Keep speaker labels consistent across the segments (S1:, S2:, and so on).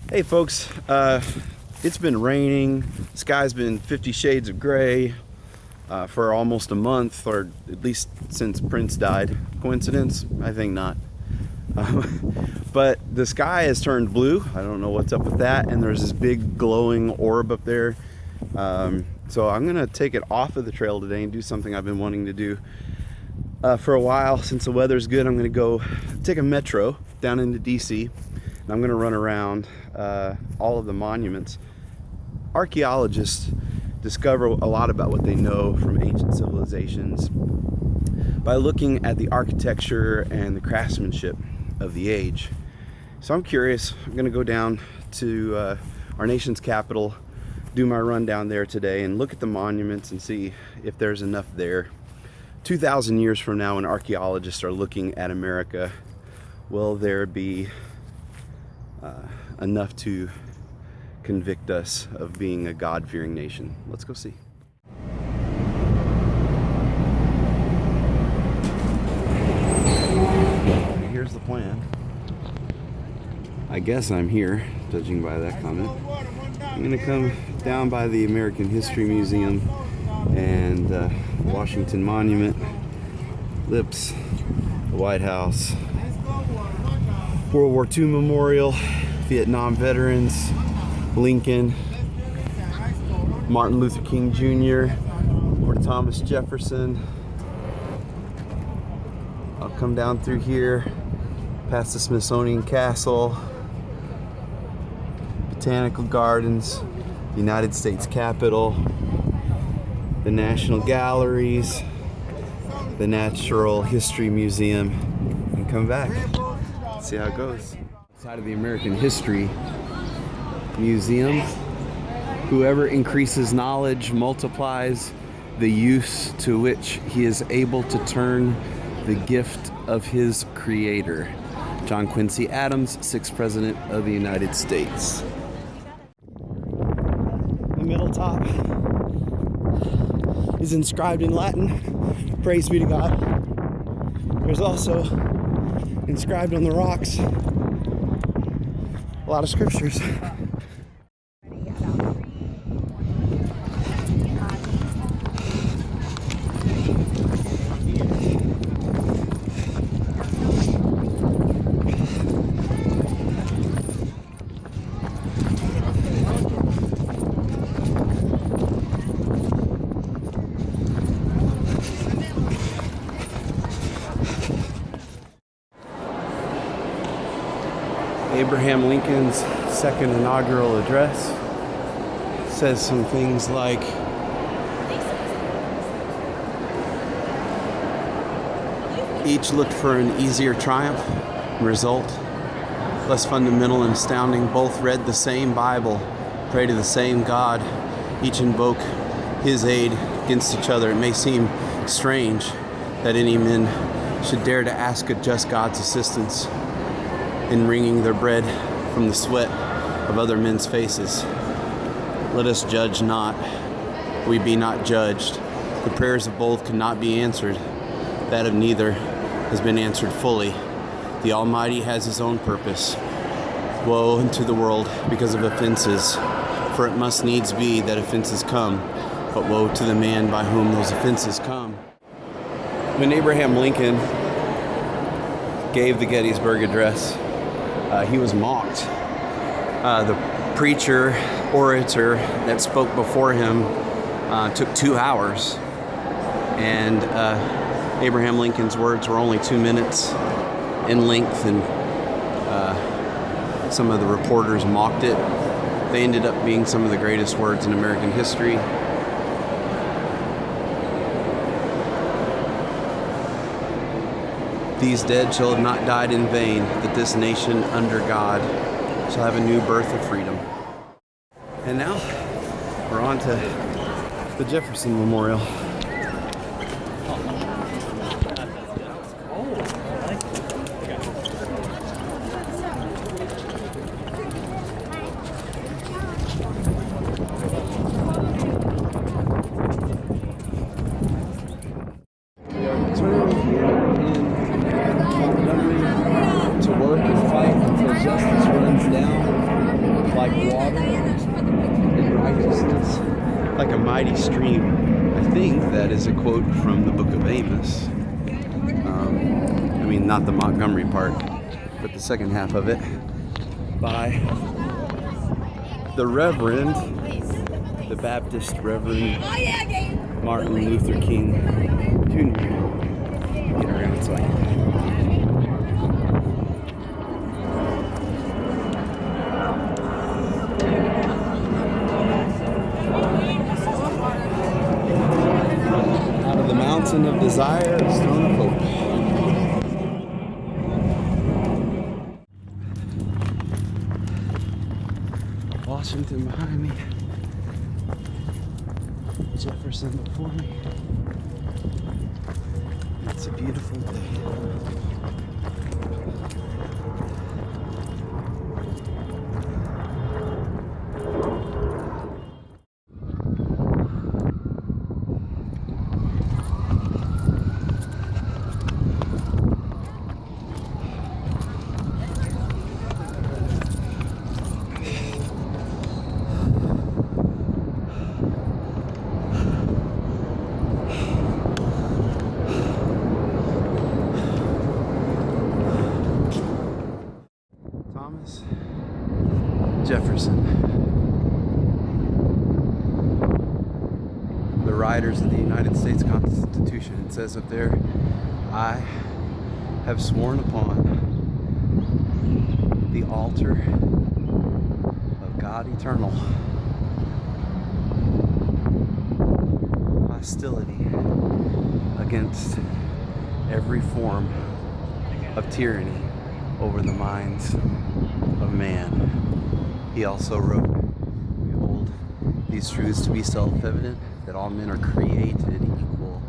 S1: Hey folks, it's been raining. Sky's been 50 shades of gray for almost a month, or at least since Prince died. Coincidence? I think not. But the sky has turned blue. I don't know what's up with that, and there's this big glowing orb up there. So I'm gonna take it off of the trail today and do something I've been wanting to do for a while. Since the weather's good, I'm gonna go take a metro down into DC, and I'm gonna run around all of the monuments. Archaeologists discover a lot about what they know from ancient civilizations by looking at the architecture and the craftsmanship of the age. So I'm curious. I'm gonna go down to our nation's capital, do my run down there today, and look at the monuments and see if there's enough there. 2,000 years from now, when archaeologists are looking at America, will there be enough to convict us of being a God-fearing nation? Let's go see. Here's the plan. I guess I'm here, judging by that comment. I'm gonna come down by the American History Museum and Washington Monument, Lips, the White House, World War II Memorial, Vietnam veterans, Lincoln, Martin Luther King Jr., or Thomas Jefferson. I'll come down through here, past the Smithsonian Castle, Botanical Gardens, the United States Capitol, the National Galleries, the Natural History Museum, and come back. See how it goes. Outside of the American History Museum, whoever increases knowledge multiplies the use to which he is able to turn the gift of his creator. John Quincy Adams, 6th President of the United States. The middle top is inscribed in Latin. Praise be to God. There's also inscribed on the rocks a lot of scriptures. Abraham Lincoln's second inaugural address says some things like, each looked for an easier triumph and result, less fundamental and astounding. Both read the same Bible, pray to the same God, each invoke his aid against each other. It may seem strange that any men should dare to ask a just God's assistance in wringing their bread from the sweat of other men's faces. Let us judge not, we be not judged. The prayers of both cannot be answered. That of neither has been answered fully. The Almighty has his own purpose. Woe unto the world because of offenses, for it must needs be that offenses come, but woe to the man by whom those offenses come. When Abraham Lincoln gave the Gettysburg Address, he was mocked. The preacher, orator that spoke before him took 2 hours, and Abraham Lincoln's words were only 2 minutes in length, and some of the reporters mocked it. They ended up being some of the greatest words in American history. These dead shall have not died in vain, that this nation under God shall have a new birth of freedom. And now we're on to the Jefferson Memorial. To work and fight until justice runs down water and righteousness like a mighty stream. I think that is a quote from the book of Amos. I mean, not the Montgomery part, but the second half of it, by the Reverend, the Baptist Reverend Martin Luther King Jr. Get around its light. Out of the mountain of desire, a stone of hope. Washington behind me, Jefferson before me. It's a beautiful day. Jefferson, the writers of the United States Constitution. It says up there, I have sworn upon the altar of God eternal hostility against every form of tyranny over the minds of man. He also wrote, behold, these truths to be self-evident, that all men are created equal,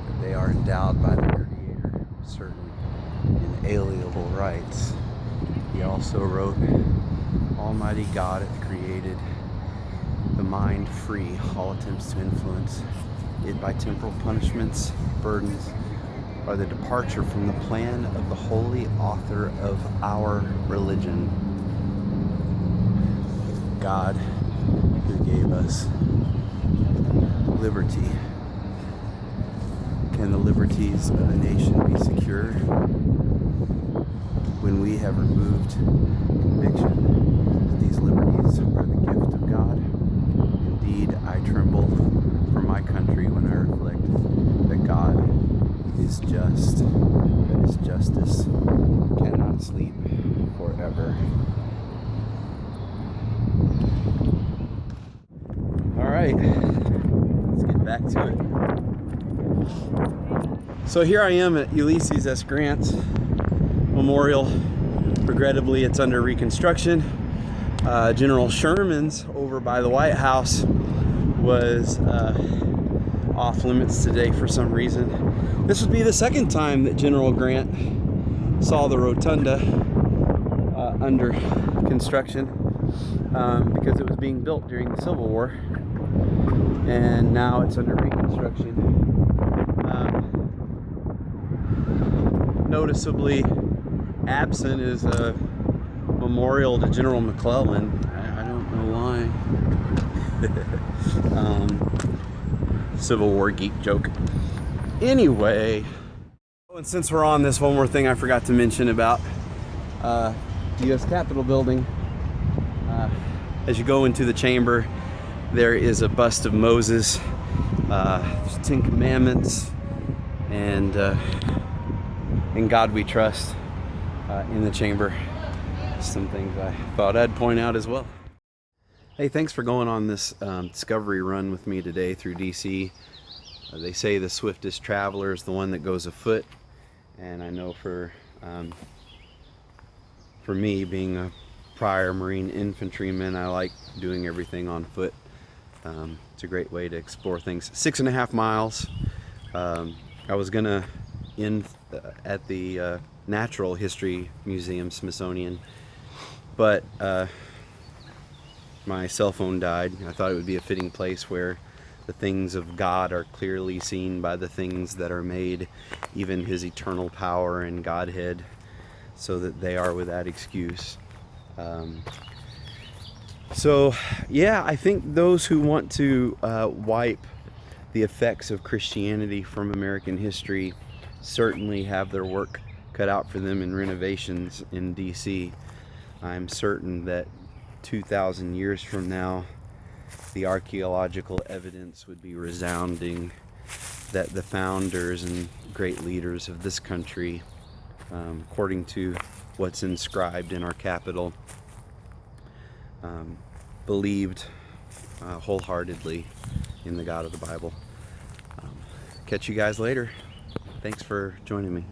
S1: that they are endowed by their Creator with certain inalienable rights. He also wrote, Almighty God hath created the mind free. All attempts to influence it by temporal punishments, burdens, are the departure from the plan of the holy author of our religion. God, who gave us liberty. Can the liberties of a nation be secure when we have removed conviction that these liberties are the gift of God? Indeed, I tremble for my country when I reflect that God is just, that his justice cannot sleep forever. Alright, let's get back to it. So here I am at Ulysses S. Grant's Memorial. Regrettably, it's under reconstruction. General Sherman's over by the White House was off limits today for some reason. This would be the second time that General Grant saw the rotunda under construction because it was being built during the Civil War, and now it's under reconstruction. Noticeably absent is a memorial to General McClellan. I don't know why. Civil War geek joke. Anyway, and since we're on this, one more thing I forgot to mention about the U.S. Capitol building. As you go into the chamber, there is a bust of Moses. There's 10 Commandments, and in God we trust in the chamber. Some things I thought I'd point out as well. Hey, thanks for going on this discovery run with me today through DC. They say the swiftest traveler is the one that goes afoot, and I know for me, being a prior Marine infantryman, I like doing everything on foot. It's a great way to explore things. 6.5 miles. I was gonna end at the Natural History Museum, Smithsonian, but my cell phone died. I thought it would be a fitting place where the things of God are clearly seen by the things that are made, even his eternal power and Godhead, so that they are without excuse. So, yeah, I think those who want to wipe the effects of Christianity from American history certainly have their work cut out for them in renovations in DC. I'm certain that 2,000 years from now, the archaeological evidence would be resounding that the founders and great leaders of this country, according to what's inscribed in our capital, believed wholeheartedly in the God of the Bible. Catch you guys later. Thanks for joining me.